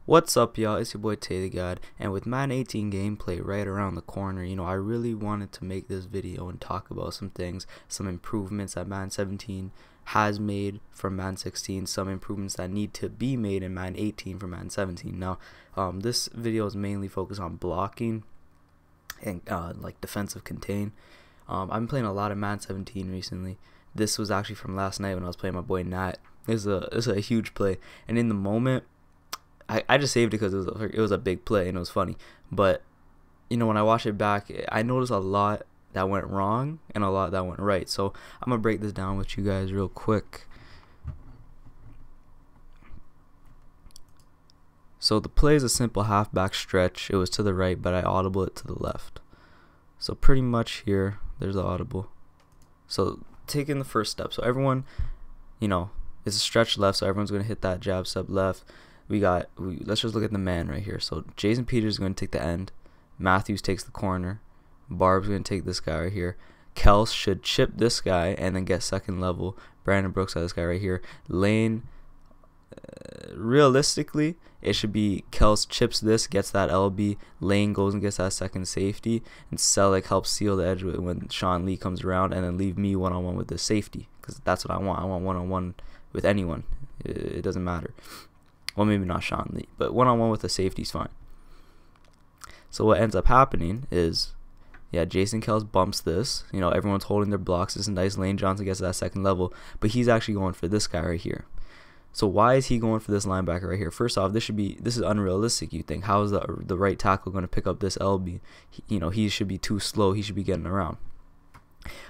What's up, y'all? It's your boy Tay the God, and with Madden 18 gameplay right around the corner, I really wanted to make this video and talk about some things, some improvements that Madden 17 has made from Madden 16, some improvements that need to be made in Madden 18 from Madden 17. Now, this video is mainly focused on blocking and like defensive contain. I've been playing a lot of Madden 17 recently. This was actually from last night when I was playing my boy Nat. It's a huge play, and in the moment, I just saved it because it was a big play and it was funny. But when I watch it back, I noticed a lot that went wrong and a lot that went right. So I'm gonna break this down with you guys real quick. So the play is a simple halfback stretch. It was to the right, but I audible it to the left. So pretty much here, there's the audible. So taking the first step. So everyone, it's a stretch left. So everyone's gonna hit that jab step left. Let's just look at the man right here. So Jason Peters is going to take the end. Matthews takes the corner. Barb's going to take this guy right here. Kels should chip this guy and then get second level. Brandon Brooks has this guy right here. Lane, realistically, it should be Kels chips this, gets that LB. Lane goes and gets that second safety. And Selleck helps seal the edge when Sean Lee comes around, and then leave me one-on-one with the safety. Because that's what I want. I want one-on-one with anyone. It doesn't matter. Well, maybe not Sean Lee, but one-on-one with the safety is fine. So what ends up happening is, Jason Kels bumps this. Everyone's holding their blocks. This is nice. Lane Johnson gets to that second level, but he's actually going for this guy right here. So why is he going for this linebacker right here? First off, this is unrealistic. You think, how is the right tackle going to pick up this LB? He should be too slow. He should be getting around.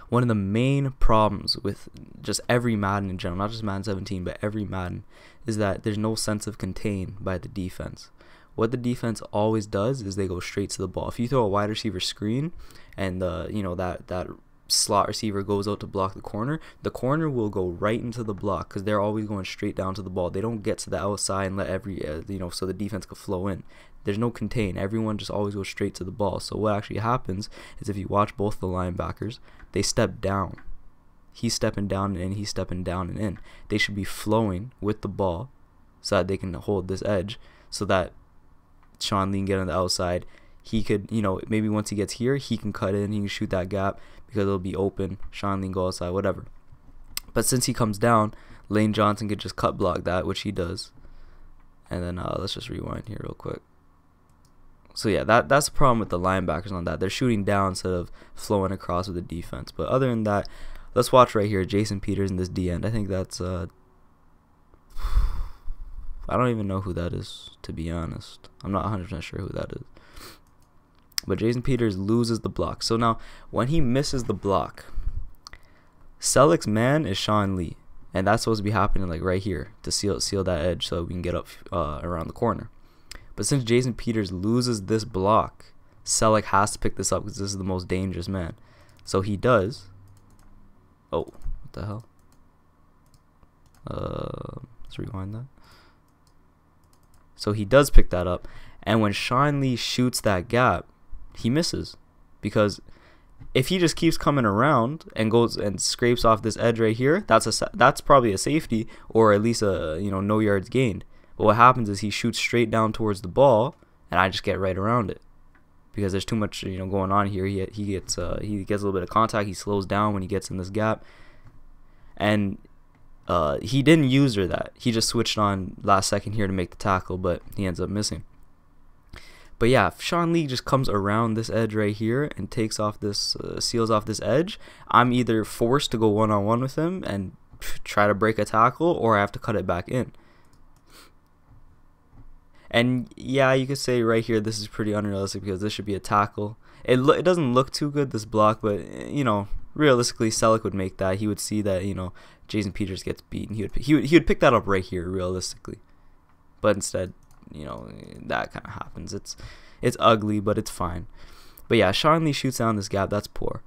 One of the main problems with just every Madden in general, not just Madden 17, but every Madden, is that there's no sense of contain by the defense. What the defense always does is they go straight to the ball. If you throw a wide receiver screen and that slot receiver goes out to block the corner will go right into the block because they're always going straight down to the ball. They don't get to the outside and let so the defense can flow in. There's no contain. Everyone just always goes straight to the ball. So what actually happens is, if you watch both the linebackers, they step down. He's stepping down and in, he's stepping down and in. They should be flowing with the ball so that they can hold this edge, so that Sean Lee can get on the outside. He could, maybe once he gets here, he can cut in, he can shoot that gap because it'll be open. Sean Lee can go outside, whatever. But since he comes down, Lane Johnson could just cut block that, which he does. And then let's just rewind here real quick. So that's the problem with the linebackers on that. They're shooting down instead of flowing across with the defense. But other than that, let's watch right here, Jason Peters in this D end. I think that's I don't even know who that is, to be honest. I'm not 100% sure who that is. But Jason Peters loses the block. So now, when he misses the block, Selleck's man is Sean Lee, and that's supposed to be happening like right here to seal that edge so we can get up around the corner. But since Jason Peters loses this block, Selleck has to pick this up because this is the most dangerous man. So he does. Oh, what the hell? Let's rewind that. So he does pick that up, and when Sean Lee shoots that gap, he misses, because if he just keeps coming around and goes and scrapes off this edge right here, that's probably a safety, or at least a no yards gained. But what happens is he shoots straight down towards the ball, and I just get right around it because there's too much going on here. He gets a little bit of contact. He slows down when he gets in this gap, and he didn't use that. He just switched on last second here to make the tackle, but he ends up missing. But if Sean Lee just comes around this edge right here and takes off this, seals off this edge, I'm either forced to go one-on-one with him and try to break a tackle, or I have to cut it back in. And you could say right here this is pretty unrealistic because this should be a tackle. It doesn't look too good, this block, but realistically Selleck would make that. He would see that Jason Peters gets beaten. He would pick that up right here realistically. But instead, that kind of happens. It's ugly, but it's fine. But Sean Lee shoots down this gap. That's poor.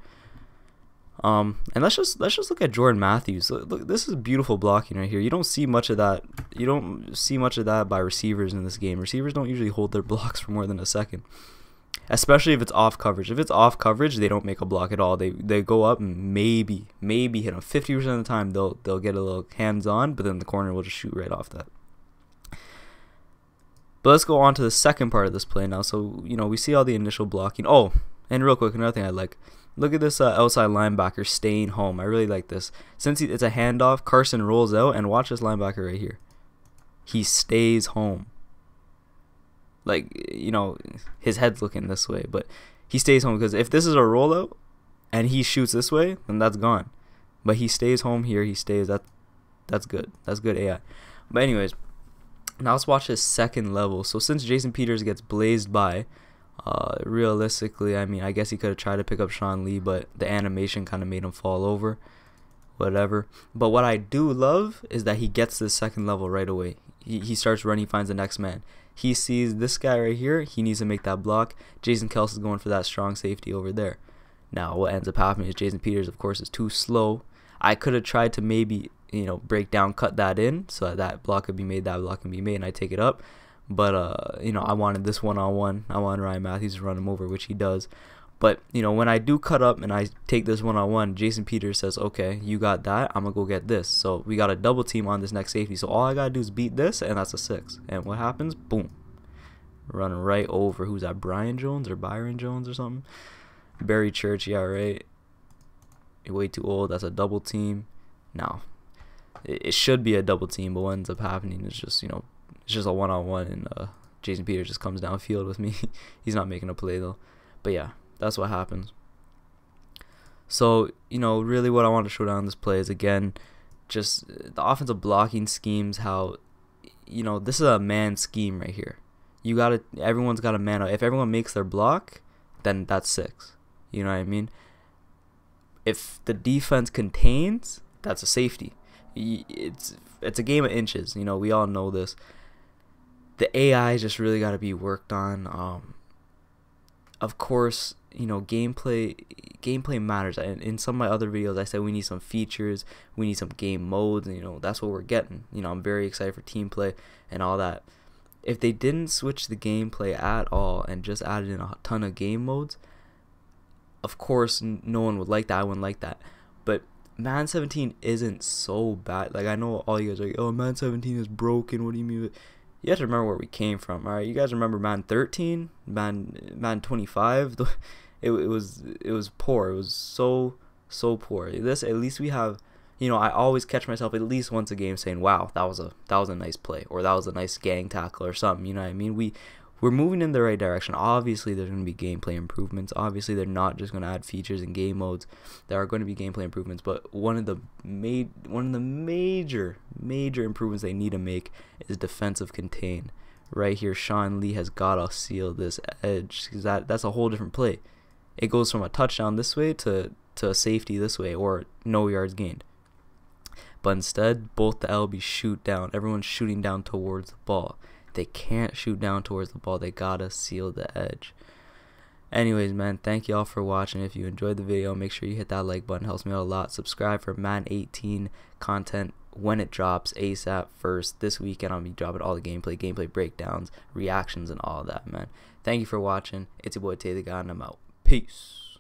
And let's just look at Jordan Matthews. Look, this is beautiful blocking right here. You don't see much of that. You don't see much of that by receivers in this game. Receivers don't usually hold their blocks for more than a second, especially if it's off coverage. If it's off coverage, they don't make a block at all. They go up and maybe hit them. 50% of the time they'll get a little hands on, but then the corner will just shoot right off that. But let's go on to the second part of this play now. So, you know, we see all the initial blocking. Oh, and real quick, another thing I like. Look at this outside linebacker staying home. I really like this. Since it's a handoff, Carson rolls out, and watch this linebacker right here. He stays home. Like, you know, his head's looking this way, but he stays home because if this is a rollout and he shoots this way, then that's gone. But he stays home here. He stays. That's good. That's good AI. But anyways, now let's watch his second level. So since Jason Peters gets blazed by, realistically, I mean, I guess he could have tried to pick up Sean Lee, but the animation kind of made him fall over. Whatever. But what I do love is that he gets this second level right away. He starts running, finds the next man. He sees this guy right here. He needs to make that block. Jason Kelce is going for that strong safety over there. Now, what ends up happening is Jason Peters, of course, is too slow. I could have tried to maybe, you know, break down, cut that in so that block could be made, that block can be made, and I take it up. But, you know, I wanted this one-on-one. I wanted Ryan Matthews to run him over, which he does. But, you know, when I do cut up and I take this one-on-one, Jason Peters says, okay, you got that. I'm going to go get this. So we got a double team on this next safety. So all I got to do is beat this, and that's a 6. And what happens? Boom. Running right over. Who's that? Brian Jones or Byron Jones or something? Barry Church, yeah, right. You're way too old. That's a double team. Now, it should be a double team, but what ends up happening is just, you know, it's just a one-on-one, and Jason Peters just comes downfield with me. He's not making a play, though. But, yeah. That's what happens. So, you know, really what I want to show down this play is, again, just the offensive blocking schemes, how, you know, this is a man scheme right here. Everyone's got a man out. If everyone makes their block, then that's 6. You know what I mean? If the defense contains, that's a safety. It's a game of inches. You know, we all know this. The AI just really got to be worked on. Of course, you know, gameplay matters. And in some of my other videos, I said we need some features, we need some game modes, and, you know, that's what we're getting. You know, I'm very excited for team play and all that. If they didn't switch the gameplay at all and just added in a ton of game modes, of course, no one would like that. I wouldn't like that. But Madden 17 isn't so bad. Like, I know all you guys are like, oh, Madden 17 is broken. What do you mean? You have to remember where we came from, all right? You guys remember Madden 13, Madden 25? It was poor. It was so poor. This, at least we have, you know, I always catch myself at least once a game saying, wow, that was a nice play, or that was a nice gang tackle or something. You know what I mean? We're moving in the right direction. Obviously, there's going to be gameplay improvements. Obviously, they're not just going to add features and game modes. There are going to be gameplay improvements, but one of the major improvements they need to make is defensive contain. Right here, Sean Lee has got to seal this edge, because that's a whole different play. It goes from a touchdown this way to a safety this way, or no yards gained. But instead, both the LB shoot down. Everyone's shooting down towards the ball. They can't shoot down towards the ball. They gotta seal the edge. Anyways, man, thank y'all for watching. If you enjoyed the video, make sure you hit that like button. It helps me out a lot. Subscribe for Madden 18 content when it drops ASAP first. This weekend I'll be dropping all the gameplay breakdowns, reactions, and all that, man. Thank you for watching. It's your boy Tay the God, and I'm out. Peace.